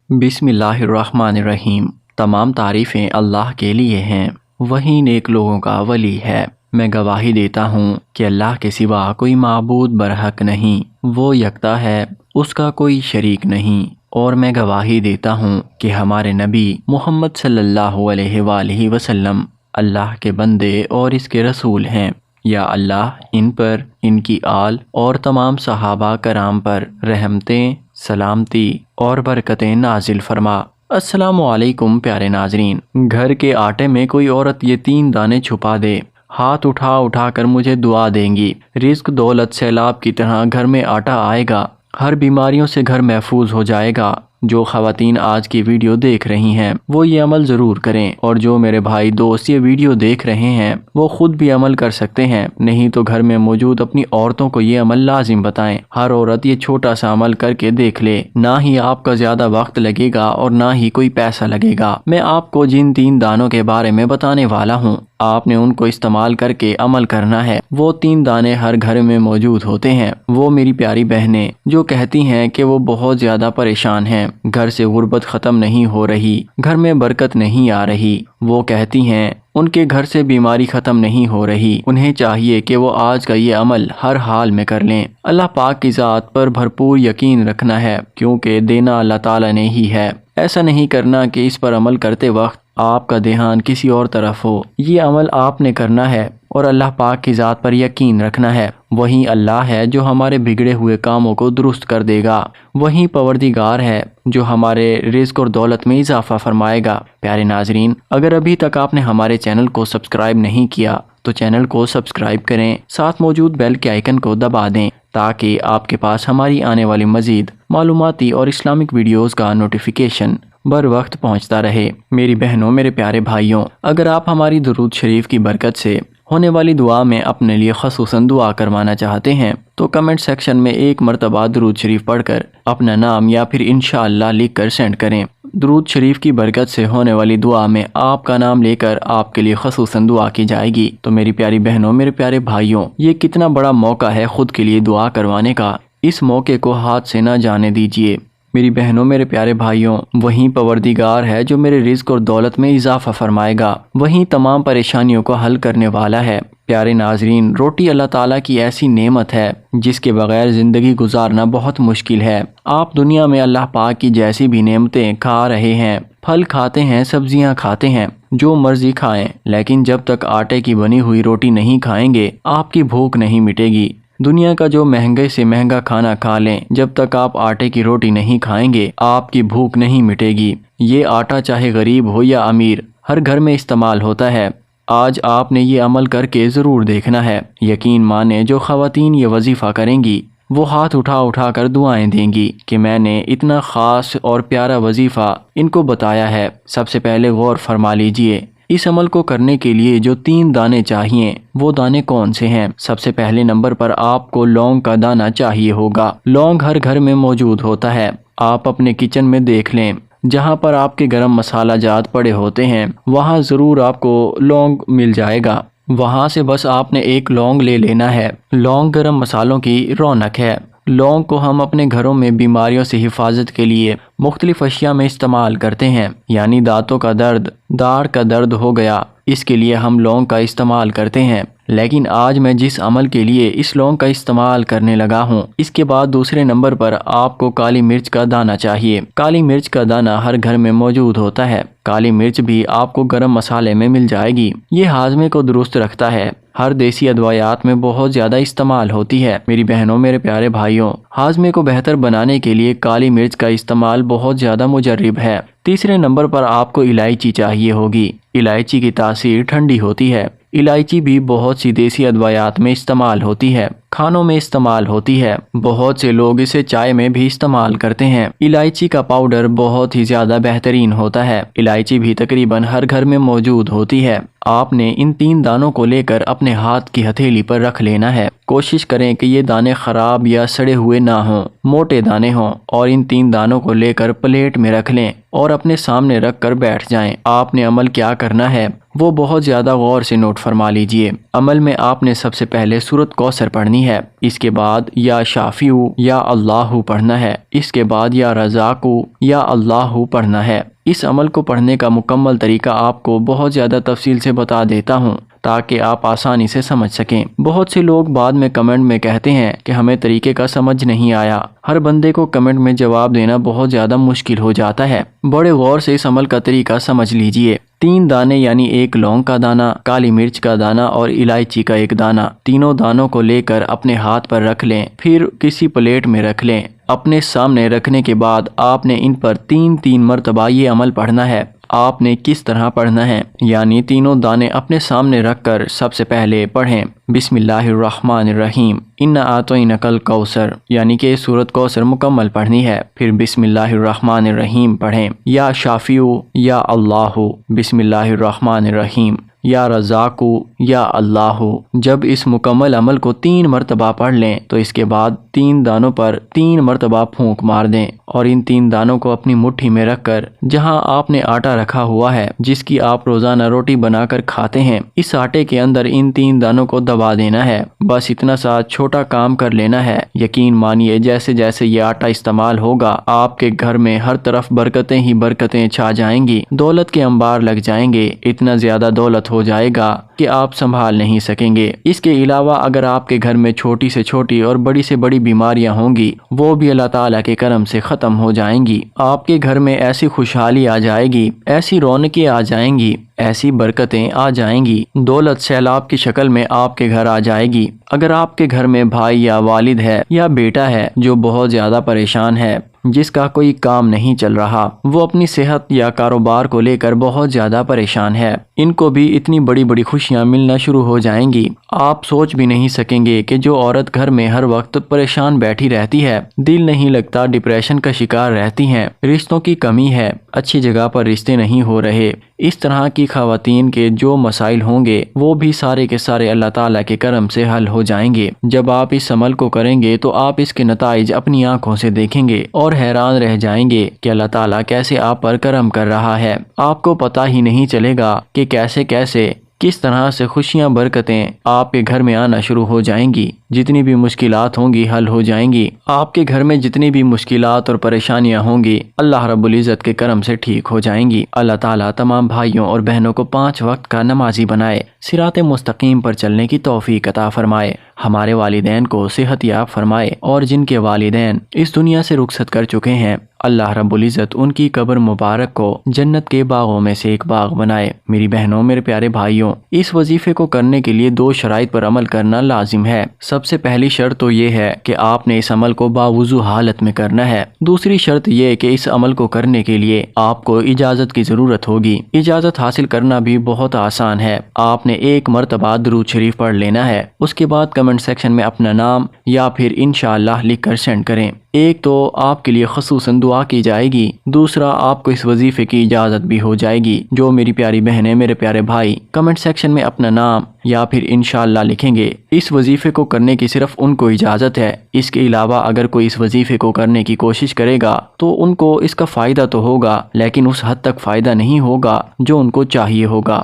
بسم اللہ الرحمن الرحیم۔ تمام تعریفیں اللہ کے لیے ہیں، وہی نیک لوگوں کا ولی ہے۔ میں گواہی دیتا ہوں کہ اللہ کے سوا کوئی معبود برحق نہیں، وہ یکتا ہے، اس کا کوئی شریک نہیں۔ اور میں گواہی دیتا ہوں کہ ہمارے نبی محمد صلی اللہ علیہ وآلہ وسلم اللہ کے بندے اور اس کے رسول ہیں۔ یا اللہ ان پر، ان کی آل اور تمام صحابہ کرام پر رحمتیں، سلامتی اور برکتیں نازل فرما۔ السلام علیکم پیارے ناظرین۔ گھر کے آٹے میں کوئی عورت یہ 3 دانے چھپا دے، ہاتھ اٹھا اٹھا کر مجھے دعا دیں گی، رزق دولت سیلاب کی طرح گھر میں آٹا آئے گا، ہر بیماریوں سے گھر محفوظ ہو جائے گا۔ جو خواتین آج کی ویڈیو دیکھ رہی ہیں وہ یہ عمل ضرور کریں، اور جو میرے بھائی دوست یہ ویڈیو دیکھ رہے ہیں وہ خود بھی عمل کر سکتے ہیں، نہیں تو گھر میں موجود اپنی عورتوں کو یہ عمل لازم بتائیں۔ ہر عورت یہ چھوٹا سا عمل کر کے دیکھ لے، نہ ہی آپ کا زیادہ وقت لگے گا اور نہ ہی کوئی پیسہ لگے گا۔ میں آپ کو جن 3 دانوں کے بارے میں بتانے والا ہوں، آپ نے ان کو استعمال کر کے عمل کرنا ہے۔ وہ 3 دانے ہر گھر میں موجود ہوتے ہیں۔ وہ میری پیاری بہنیں جو کہتی ہیں کہ وہ بہت زیادہ پریشان ہیں، گھر سے غربت ختم نہیں ہو رہی، گھر میں برکت نہیں آ رہی، وہ کہتی ہیں ان کے گھر سے بیماری ختم نہیں ہو رہی، انہیں چاہیے کہ وہ آج کا یہ عمل ہر حال میں کر لیں۔ اللہ پاک کی ذات پر بھرپور یقین رکھنا ہے، کیونکہ دینا اللہ تعالیٰ نے ہی ہے۔ ایسا نہیں کرنا کہ اس پر عمل کرتے وقت آپ کا دھیان کسی اور طرف ہو۔ یہ عمل آپ نے کرنا ہے اور اللہ پاک کی ذات پر یقین رکھنا ہے۔ وہی اللہ ہے جو ہمارے بگڑے ہوئے کاموں کو درست کر دے گا، وہی پروردگار ہے جو ہمارے رزق اور دولت میں اضافہ فرمائے گا۔ پیارے ناظرین، اگر ابھی تک آپ نے ہمارے چینل کو سبسکرائب نہیں کیا تو چینل کو سبسکرائب کریں، ساتھ موجود بیل کے آئیکن کو دبا دیں تاکہ آپ کے پاس ہماری آنے والی مزید معلوماتی اور اسلامک ویڈیوز کا نوٹیفیکیشن بر وقت پہنچتا رہے۔ میری بہنوں، میرے پیارے بھائیوں، اگر آپ ہماری درود شریف کی برکت سے ہونے والی دعا میں اپنے لیے خصوصاً دعا کروانا چاہتے ہیں تو کمنٹ سیکشن میں 1 مرتبہ درود شریف پڑھ کر اپنا نام یا پھر انشاءاللہ لکھ کر سینڈ کریں۔ درود شریف کی برکت سے ہونے والی دعا میں آپ کا نام لے کر آپ کے لیے خصوصاً دعا کی جائے گی۔ تو میری پیاری بہنوں، میرے پیارے بھائیوں، یہ کتنا بڑا موقع ہے خود کے لیے دعا کروانے کا، اس موقع کو ہاتھ سے نہ جانے دیجیے۔ میری بہنوں، میرے پیارے بھائیوں، وہیں پروردگار ہے جو میرے رزق اور دولت میں اضافہ فرمائے گا، وہیں تمام پریشانیوں کو حل کرنے والا ہے۔ پیارے ناظرین، روٹی اللہ تعالیٰ کی ایسی نعمت ہے جس کے بغیر زندگی گزارنا بہت مشکل ہے۔ آپ دنیا میں اللہ پاک کی جیسی بھی نعمتیں کھا رہے ہیں، پھل کھاتے ہیں، سبزیاں کھاتے ہیں، جو مرضی کھائیں، لیکن جب تک آٹے کی بنی ہوئی روٹی نہیں کھائیں گے آپ کی بھوک نہیں مٹے گی۔ دنیا کا جو مہنگے سے مہنگا کھانا کھا لیں، جب تک آپ آٹے کی روٹی نہیں کھائیں گے آپ کی بھوک نہیں مٹے گی۔ یہ آٹا چاہے غریب ہو یا امیر، ہر گھر میں استعمال ہوتا ہے۔ آج آپ نے یہ عمل کر کے ضرور دیکھنا ہے۔ یقین مانیں، جو خواتین یہ وظیفہ کریں گی وہ ہاتھ اٹھا اٹھا کر دعائیں دیں گی کہ میں نے اتنا خاص اور پیارا وظیفہ ان کو بتایا ہے۔ سب سے پہلے غور فرما لیجئے، اس عمل کو کرنے کے لیے جو 3 دانے چاہیے وہ دانے کون سے ہیں؟ سب سے پہلے نمبر پر آپ کو لونگ کا دانہ چاہیے ہوگا۔ لونگ ہر گھر میں موجود ہوتا ہے، آپ اپنے کچن میں دیکھ لیں، جہاں پر آپ کے گرم مسالہ جات پڑے ہوتے ہیں وہاں ضرور آپ کو لونگ مل جائے گا۔ وہاں سے بس آپ نے 1 لونگ لے لینا ہے۔ لونگ گرم مسالوں کی رونق ہے۔ لونگ کو ہم اپنے گھروں میں بیماریوں سے حفاظت کے لیے مختلف اشیاء میں استعمال کرتے ہیں، یعنی دانتوں کا درد، داڑھ کا درد ہو گیا، اس کے لیے ہم لونگ کا استعمال کرتے ہیں۔ لیکن آج میں جس عمل کے لیے اس لونگ کا استعمال کرنے لگا ہوں، اس کے بعد دوسرے نمبر پر آپ کو کالی مرچ کا دانہ چاہیے۔ کالی مرچ کا دانہ ہر گھر میں موجود ہوتا ہے۔ کالی مرچ بھی آپ کو گرم مسالے میں مل جائے گی۔ یہ ہاضمے کو درست رکھتا ہے، ہر دیسی ادویات میں بہت زیادہ استعمال ہوتی ہے۔ میری بہنوں، میرے پیارے بھائیوں، ہاضمے کو بہتر بنانے کے لیے کالی مرچ کا استعمال بہت زیادہ مجرب ہے۔ تیسرے نمبر پر آپ کو الائچی چاہیے ہوگی۔ الائچی کی تاثیر ٹھنڈی ہوتی ہے۔ الائچی بھی بہت سی دیسی ادویات میں استعمال ہوتی ہے، کھانوں میں استعمال ہوتی ہے، بہت سے لوگ اسے چائے میں بھی استعمال کرتے ہیں۔ الائچی کا پاؤڈر بہت ہی زیادہ بہترین ہوتا ہے۔ الائچی بھی تقریباً ہر گھر میں موجود ہوتی ہے۔ آپ نے ان 3 دانوں کو لے کر اپنے ہاتھ کی ہتھیلی پر رکھ لینا ہے۔ کوشش کریں کہ یہ دانے خراب یا سڑے ہوئے نہ ہوں، موٹے دانے ہوں، اور ان 3 دانوں کو لے کر پلیٹ میں رکھ لیں اور اپنے سامنے رکھ کر بیٹھ جائیں۔ آپ نے عمل کیا کرنا ہے، وہ بہت زیادہ غور سے نوٹ فرما لیجئے۔ عمل میں آپ نے سب سے پہلے سورۃ کوثر پڑھنی ہے، اس کے بعد یا شافیو یا اللہ پڑھنا ہے، اس کے بعد یا رزاقو یا اللہ پڑھنا ہے۔ اس عمل کو پڑھنے کا مکمل طریقہ آپ کو بہت زیادہ تفصیل سے بتا دیتا ہوں تاکہ آپ آسانی سے سمجھ سکیں۔ بہت سے لوگ بعد میں کمنٹ میں کہتے ہیں کہ ہمیں طریقے کا سمجھ نہیں آیا۔ ہر بندے کو کمنٹ میں جواب دینا بہت زیادہ مشکل ہو جاتا ہے۔ بڑے غور سے اس عمل کا طریقہ سمجھ لیجئے۔ 3 دانے یعنی 1 لونگ کا دانہ، کالی مرچ کا دانہ اور الائچی کا 1 دانہ، تینوں دانوں کو لے کر اپنے ہاتھ پر رکھ لیں، پھر کسی پلیٹ میں رکھ لیں۔ اپنے سامنے رکھنے کے بعد آپ نے ان پر 3 مرتبہ یہ عمل پڑھنا ہے۔ آپ نے کس طرح پڑھنا ہے؟ یعنی تینوں دانے اپنے سامنے رکھ کر سب سے پہلے پڑھیں بسم اللہ الرحمن الرحیم انا اعطینک الکوثر، یعنی کہ سورۃ کوثر مکمل پڑھنی ہے۔ پھر بسم اللہ الرحمن الرحیم پڑھیں، یا شافیو یا اللہ، بسم اللہ الرحمن الرحیم، یا رزاقو یا اللہ۔ جب اس مکمل عمل کو 3 مرتبہ پڑھ لیں تو اس کے بعد 3 دانوں پر 3 مرتبہ پھونک مار دیں اور ان 3 دانوں کو اپنی مٹھی میں رکھ کر جہاں آپ نے آٹا رکھا ہوا ہے جس کی آپ روزانہ روٹی بنا کر کھاتے ہیں، اس آٹے کے اندر ان 3 دانوں کو دبا دینا ہے۔ بس اتنا سا چھوٹا کام کر لینا ہے۔ یقین مانیے جیسے جیسے یہ آٹا استعمال ہوگا آپ کے گھر میں ہر طرف برکتیں ہی برکتیں چھا جائیں گی، دولت کے انبار لگ جائیں گے، اتنا زیادہ دولت ہو جائے گا کہ آپ سنبھال نہیں سکیں گے۔ اس کے علاوہ اگر آپ کے گھر میں چھوٹی سے چھوٹی اور بڑی سے بڑی بیماریاں ہوں گی وہ بھی اللہ تعالیٰ کے کرم سے ختم ہو جائیں گی۔ آپ کے گھر میں ایسی خوشحالی آ جائے گی، ایسی رونقیں آ جائیں گی، ایسی برکتیں آ جائیں گی، دولت سیلاب کی شکل میں آپ کے گھر آ جائے گی۔ اگر آپ کے گھر میں بھائی یا والد ہے یا بیٹا ہے جو بہت زیادہ پریشان ہے، جس کا کوئی کام نہیں چل رہا، وہ اپنی صحت یا کاروبار کو لے کر بہت زیادہ پریشان ہے، ان کو بھی اتنی بڑی بڑی خوشیاں ملنا شروع ہو جائیں گی، آپ سوچ بھی نہیں سکیں گے کہ جو عورت گھر میں ہر وقت پریشان بیٹھی رہتی ہے، دل نہیں لگتا، ڈپریشن کا شکار رہتی ہیں، رشتوں کی کمی ہے، اچھی جگہ پر رشتے نہیں ہو رہے، اس طرح کی خواتین کے جو مسائل ہوں گے وہ بھی سارے کے سارے اللہ تعالیٰ کے کرم سے حل ہو جائیں گے۔ جب آپ اس عمل کو کریں گے تو آپ اس کے نتائج اپنی آنکھوں سے دیکھیں گے اور حیران رہ جائیں گے کہ اللہ تعالیٰ کیسے آپ پر کرم کر رہا ہے۔ آپ کو پتہ ہی نہیں چلے گا کہ کیسے کس طرح سے خوشیاں برکتیں آپ کے گھر میں آنا شروع ہو جائیں گی، جتنی بھی مشکلات ہوں گی حل ہو جائیں گی، آپ کے گھر میں جتنی بھی مشکلات اور پریشانیاں ہوں گی اللہ رب العزت کے کرم سے ٹھیک ہو جائیں گی۔ اللہ تعالیٰ تمام بھائیوں اور بہنوں کو 5 وقت کا نمازی بنائے، صراط مستقیم پر چلنے کی توفیق عطا فرمائے، ہمارے والدین کو صحت یاب فرمائے، اور جن کے والدین اس دنیا سے رخصت کر چکے ہیں اللہ رب العزت ان کی قبر مبارک کو جنت کے باغوں میں سے ایک باغ بنائے۔ میری بہنوں، میرے پیارے بھائیوں، اس وظیفے کو کرنے کے لیے 2 شرائط پر عمل کرنا لازم ہے۔ سب سے پہلی شرط تو یہ ہے کہ آپ نے اس عمل کو باوضو حالت میں کرنا ہے۔ دوسری شرط یہ کہ اس عمل کو کرنے کے لیے آپ کو اجازت کی ضرورت ہوگی۔ اجازت حاصل کرنا بھی بہت آسان ہے۔ آپ نے 1 مرتبہ درود شریف پڑھ لینا ہے، اس کے بعد کمنٹ سیکشن میں اپنا نام یا پھر انشاءاللہ لکھ کر سینڈ کریں۔ ایک تو آپ کے لیے خصوصاً دعا کی جائے گی، دوسرا آپ کو اس وظیفے کی اجازت بھی ہو جائے گی۔ جو میری پیاری بہنیں، میرے پیارے بھائی کمنٹ سیکشن میں اپنا نام یا پھر انشاءاللہ لکھیں گے، اس وظیفے کو کرنے کی صرف ان کو اجازت ہے۔ اس کے علاوہ اگر کوئی اس وظیفے کو کرنے کی کوشش کرے گا تو ان کو اس کا فائدہ تو ہوگا لیکن اس حد تک فائدہ نہیں ہوگا جو ان کو چاہیے ہوگا۔